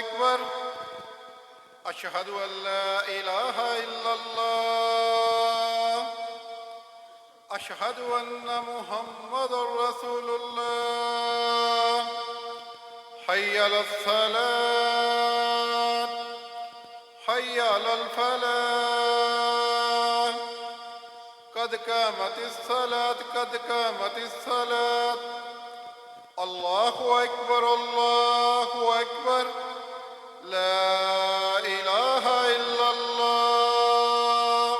أكبر. أشهد أن لا إله إلا الله. أشهد أن محمد رسول الله. حي على الصلاة. حي على الفلاح. قد قامت الصلاة. قد قامت الصلاة. الله أكبر. الله أكبر. لا إله إلا الله.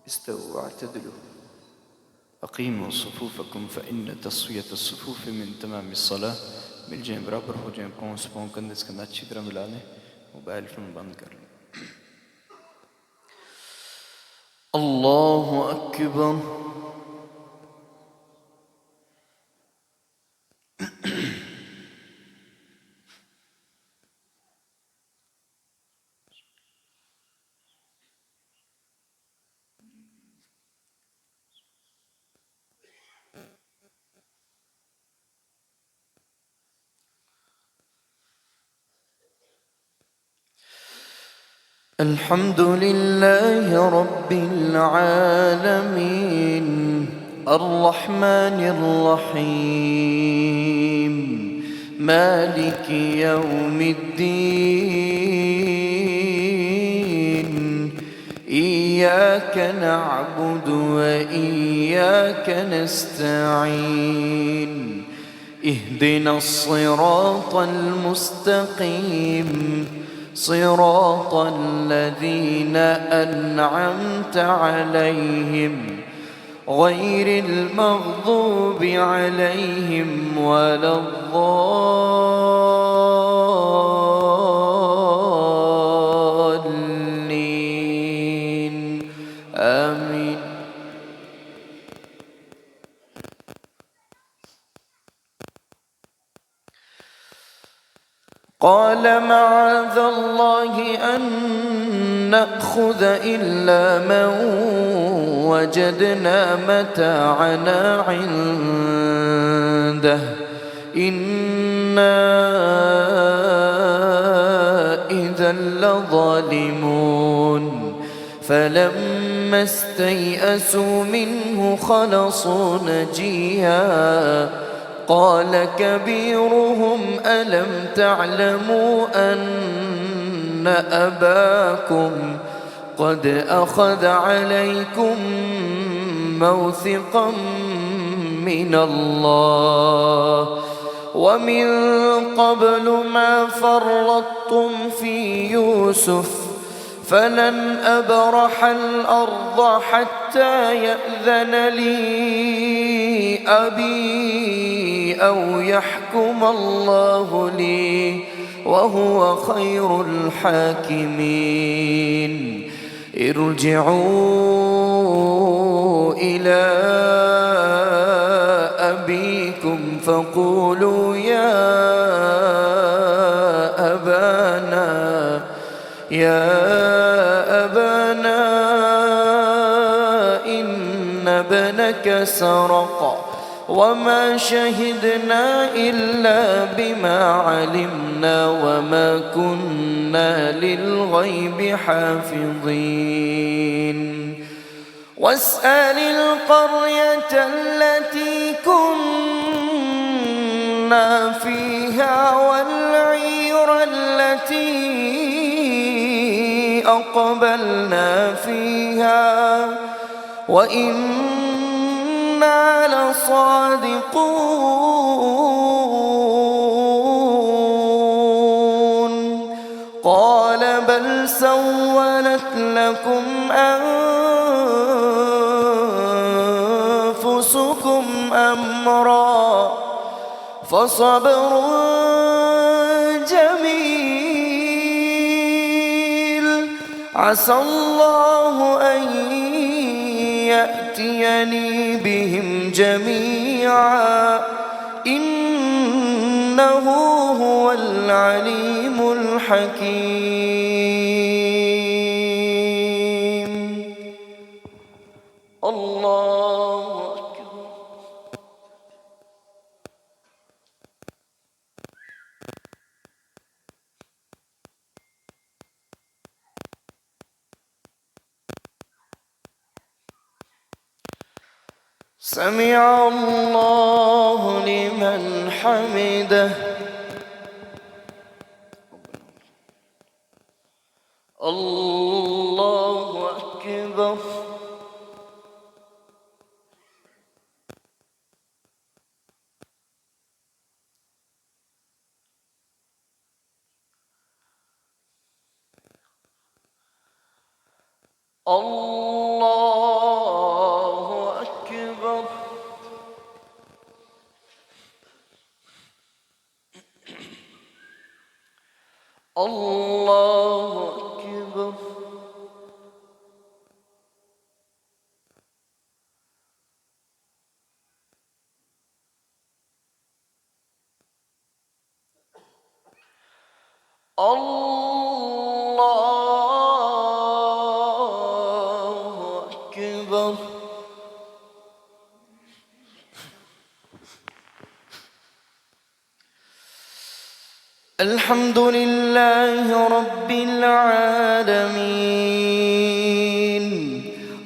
استووا واعتدلوا أقيموا صفوفكم فإن تسوية الصفوف من تمام الصلاة. मिल जाएं बराबर हो जाएं, पाँव से पाँव कंधे से कंधा अच्छी तरह मिला लें, मोबाइल फोन बंद कर लें. अल्लाहु अकबर. الحمد لله رب العالمين الرحمن الرحيم مالك يوم الدين. إياك نعبد وإياك نستعين. اهدنا الصراط المستقيم صراط الذين أنعمت عليهم غير المغضوب عليهم ولا الضالين. آمين. قال معاذ الله أن نأخذ إلا من وجدنا متاعنا عنده إنا إذا لظالمون. فلما استيئسوا منه خلصوا نجيا قال كبيرهم ألم تعلموا أن أباكم قد أخذ عليكم موثقا من الله ومن قبل ما فرطتم في يوسف فلن أبرح الأرض حتى يأذن لي أبي أو يحكم الله لي وهو خير الحاكمين. ارجعوا إلى أبيكم فقولوا يا أبانا إن ابنك سرق وما شهدنا إلا بما علمنا وما كنا للغيب حافظين. واسأل القرية التي كنا فيها والعير التي أقبلنا فيها وإنا لصادقون. قال بل سولت لكم أنفسكم أمرا فصبر جميل عسى الله أن يأتيني بهم جميعا إنه هو العليم الحكيم. الله أكبر. سمع الله لمن حمده. الله أكبر. الله أكبر. الله أكبر. الله أكبر. الحمد لله رب العالمين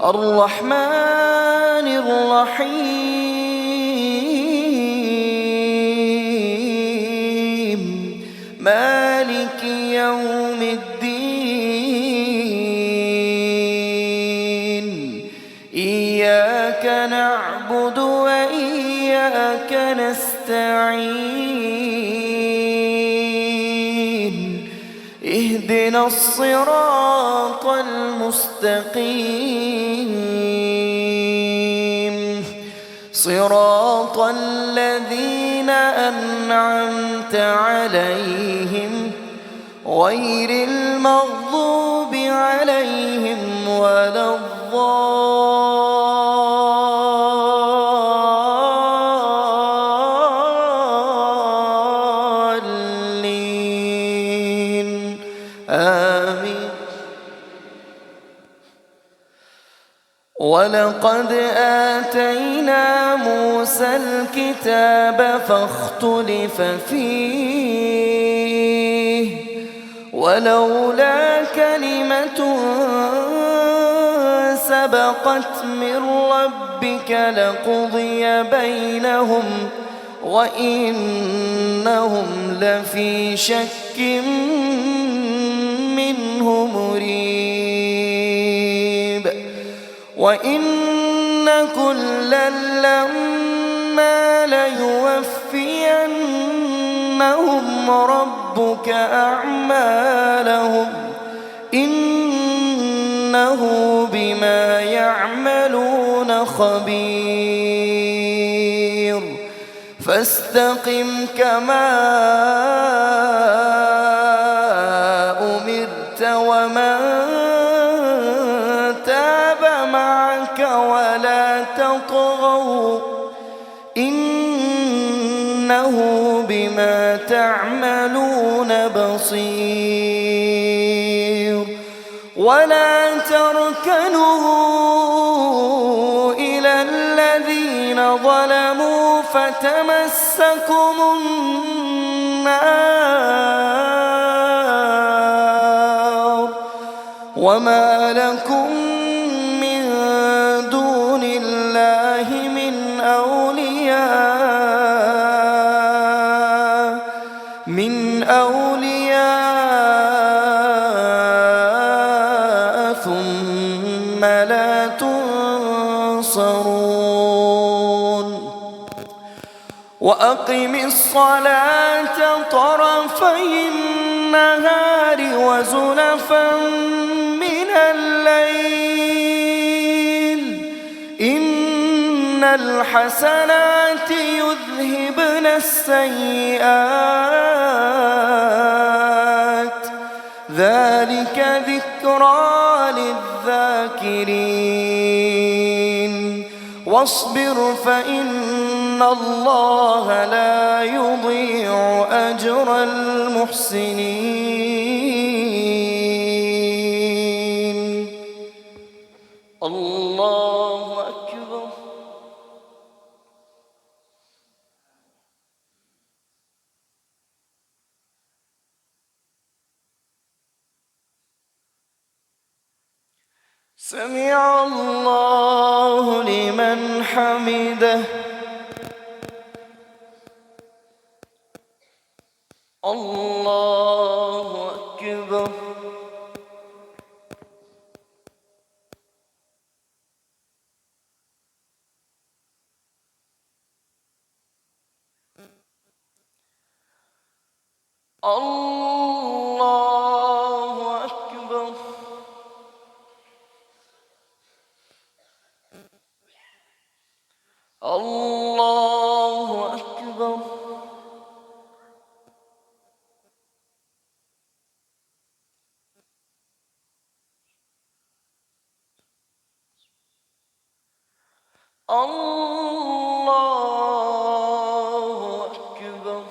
الرحمن الرحيم مالك يوم الدين إياك نعبد وإياك نستعين اهدنا الصراط المستقيم صراط الذين أنعمت عليهم غير المغضوب عليهم ولا الضالين آمين. ولقد آتينا موسى الكتاب فاختلف فيه ولولا كلمة سبقت من ربك لقضي بينهم وإنهم لفي شك منه مريب. وإن كلا لما ليوفينهم ربك أعمالهم إنه بما يعملون خبير. فاستقم كما أمرت ومن تاب معك ولا تطغوا إنه بما تعملون بصير. ولا تركنوا إلى الذين ظلموا فتمسكم النار وما لكم من دون الله من أولياء ثم لا تنصرون. وأقم الصلاة طرفي النهار وزلفا من الليل إن الحسنات يذهبن السيئات ذلك ذكرى للذاكرين. واصبر فإن الله لا يضيع أجر المحسنين. الله أكبر. سمع الله لمن حمده. الله أكبر. الله أكبر. الله أكبر. الله أكبر.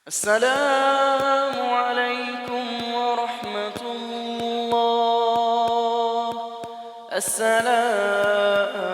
السلام عليكم ورحمة الله. السلام